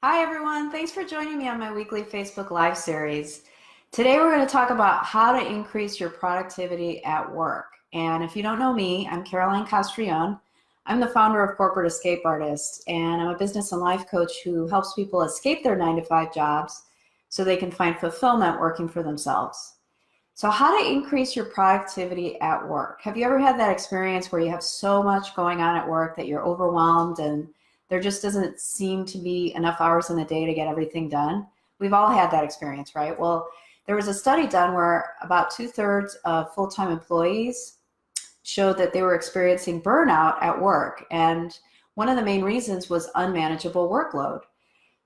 Hi everyone, thanks for joining me on my weekly Facebook Live series. Today we're going to talk about how to increase your productivity at work. And if you don't know me, I'm Caroline Castrillon. I'm the founder of Corporate Escape Artists, and I'm a business and life coach who helps people escape their 9-to-5 jobs so they can find fulfillment working for themselves. So how to increase your productivity at work. Have you ever had that experience where you have so much going on at work that you're overwhelmed and there just doesn't seem to be enough hours in the day to get everything done? We've all had that experience, right? Well, there was a study done where about 2/3 of full-time employees showed that they were experiencing burnout at work. And one of the main reasons was unmanageable workload.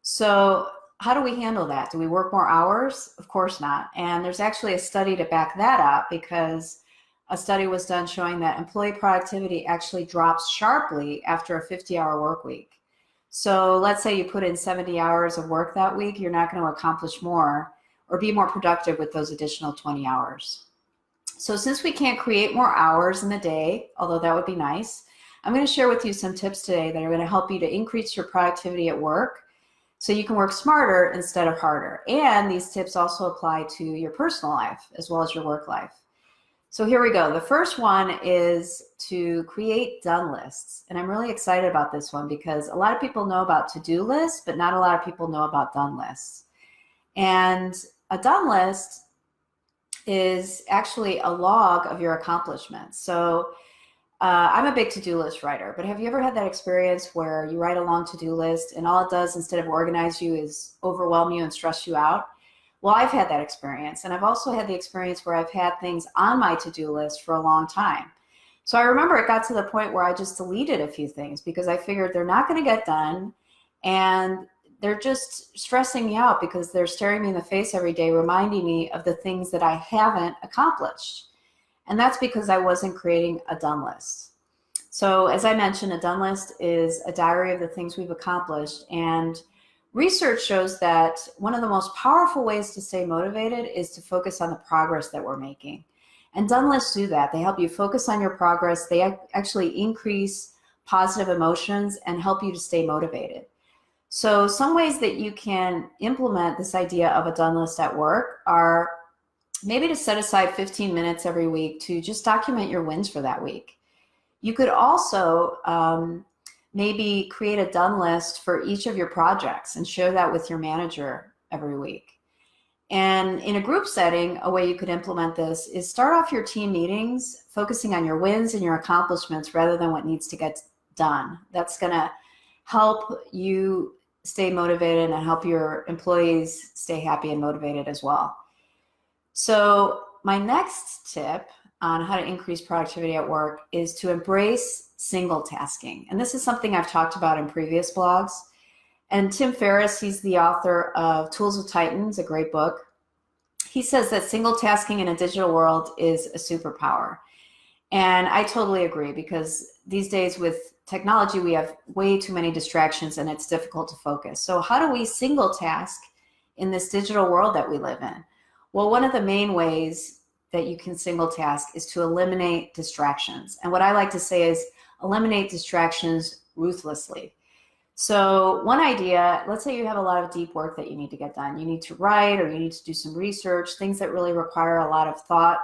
So how do we handle that? Do we work more hours? Of course not. And there's actually a study to back that up, because a study was done showing that employee productivity actually drops sharply after a 50-hour work week. So let's say you put in 70 hours of work that week, you're not going to accomplish more or be more productive with those additional 20 hours. So since we can't create more hours in the day, although that would be nice, I'm going to share with you some tips today that are going to help you to increase your productivity at work so you can work smarter instead of harder. And these tips also apply to your personal life as well as your work life. So here we go. The first one is to create done lists. And I'm really excited about this one because a lot of people know about to-do lists, but not a lot of people know about done lists. And a done list is actually a log of your accomplishments. So I'm a big to-do list writer, but have you ever had that experience where you write a long to-do list and all it does instead of organize you is overwhelm you and stress you out? Well, I've had that experience, and I've also had the experience where I've had things on my to-do list for a long time. So I remember it got to the point where I just deleted a few things because I figured they're not going to get done, and they're just stressing me out because they're staring me in the face every day, reminding me of the things that I haven't accomplished. And that's because I wasn't creating a done list. So as I mentioned, a done list is a diary of the things we've accomplished, and research shows that one of the most powerful ways to stay motivated is to focus on the progress that we're making. And done lists do that. They help you focus on your progress. They actually increase positive emotions and help you to stay motivated. So some ways that you can implement this idea of a done list at work are maybe to set aside 15 minutes every week to just document your wins for that week. You could also maybe create a done list for each of your projects and share that with your manager every week. And in a group setting, a way you could implement this is start off your team meetings focusing on your wins and your accomplishments rather than what needs to get done. That's going to help you stay motivated and help your employees stay happy and motivated as well. So my next tip on how to increase productivity at work is to embrace single tasking. And this is something I've talked about in previous blogs. And Tim Ferriss, he's the author of Tools of Titans, a great book. He says that single tasking in a digital world is a superpower. And I totally agree, because these days with technology, we have way too many distractions and it's difficult to focus. So how do we single task in this digital world that we live in? Well, one of the main ways that you can single task is to eliminate distractions. And what I like to say is eliminate distractions ruthlessly. So one idea, let's say you have a lot of deep work that you need to get done. You need to write or you need to do some research, things that really require a lot of thought.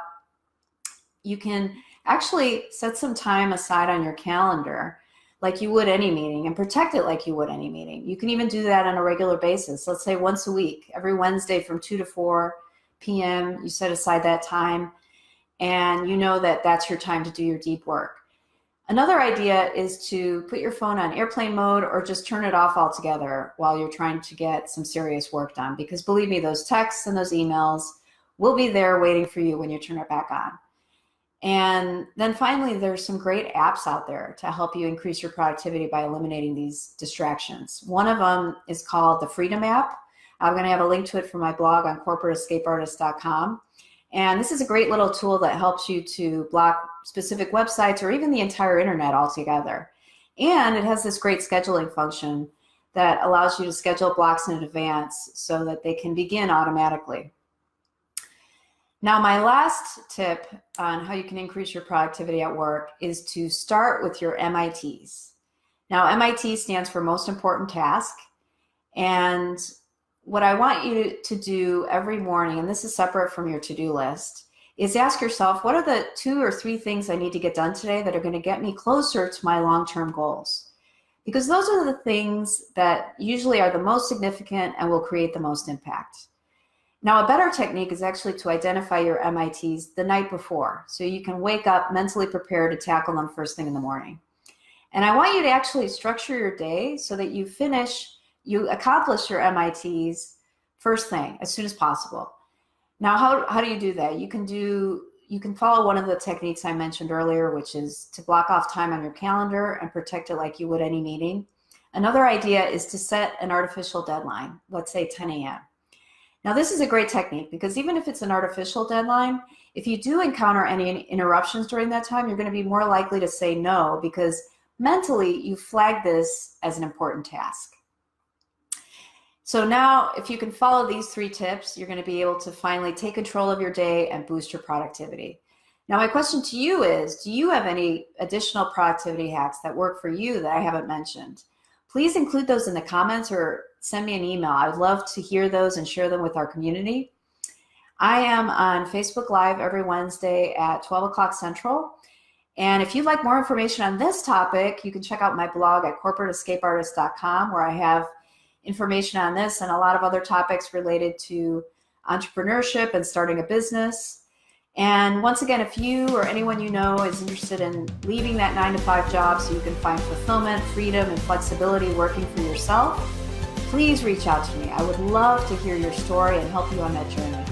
You can actually set some time aside on your calendar like you would any meeting and protect it like you would any meeting. You can even do that on a regular basis. Let's say once a week, every Wednesday from 2 to 4 p.m., you set aside that time and you know that that's your time to do your deep work. Another idea is to put your phone on airplane mode or just turn it off altogether while you're trying to get some serious work done, because believe me, those texts and those emails will be there waiting for you when you turn it back on. And then finally, there's some great apps out there to help you increase your productivity by eliminating these distractions. One of them is called the Freedom app. I'm going to have a link to it from my blog on corporateescapeartist.com. And this is a great little tool that helps you to block specific websites or even the entire internet altogether. And it has this great scheduling function that allows you to schedule blocks in advance so that they can begin automatically. Now, my last tip on how you can increase your productivity at work is to start with your MITs. Now, MIT stands for Most Important Task. And what I want you to do every morning, and this is separate from your to-do list, is ask yourself, what are the 2 or 3 things I need to get done today that are going to get me closer to my long-term goals? Because those are the things that usually are the most significant and will create the most impact. Now, a better technique is actually to identify your MITs the night before, so you can wake up mentally prepared to tackle them first thing in the morning. And I want you to actually structure your day so that you accomplish your MITs first thing, as soon as possible. Now, how do you do that? You can follow one of the techniques I mentioned earlier, which is to block off time on your calendar and protect it like you would any meeting. Another idea is to set an artificial deadline, let's say 10 a.m. Now, this is a great technique because even if it's an artificial deadline, if you do encounter any interruptions during that time, you're going to be more likely to say no because mentally you flag this as an important task. So now, if you can follow these 3 tips, you're going to be able to finally take control of your day and boost your productivity. Now, my question to you is, do you have any additional productivity hacks that work for you that I haven't mentioned? Please include those in the comments or send me an email. I would love to hear those and share them with our community. I am on Facebook Live every Wednesday at 12 o'clock Central. And if you'd like more information on this topic, you can check out my blog at corporateescapeartist.com, where I have information on this and a lot of other topics related to entrepreneurship and starting a business. And once again, if you or anyone you know is interested in leaving that 9-to-5 job so you can find fulfillment, freedom, and flexibility working for yourself, please reach out to me. I would love to hear your story and help you on that journey.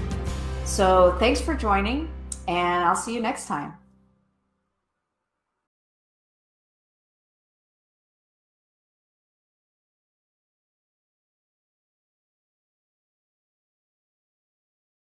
So thanks for joining, and I'll see you next time.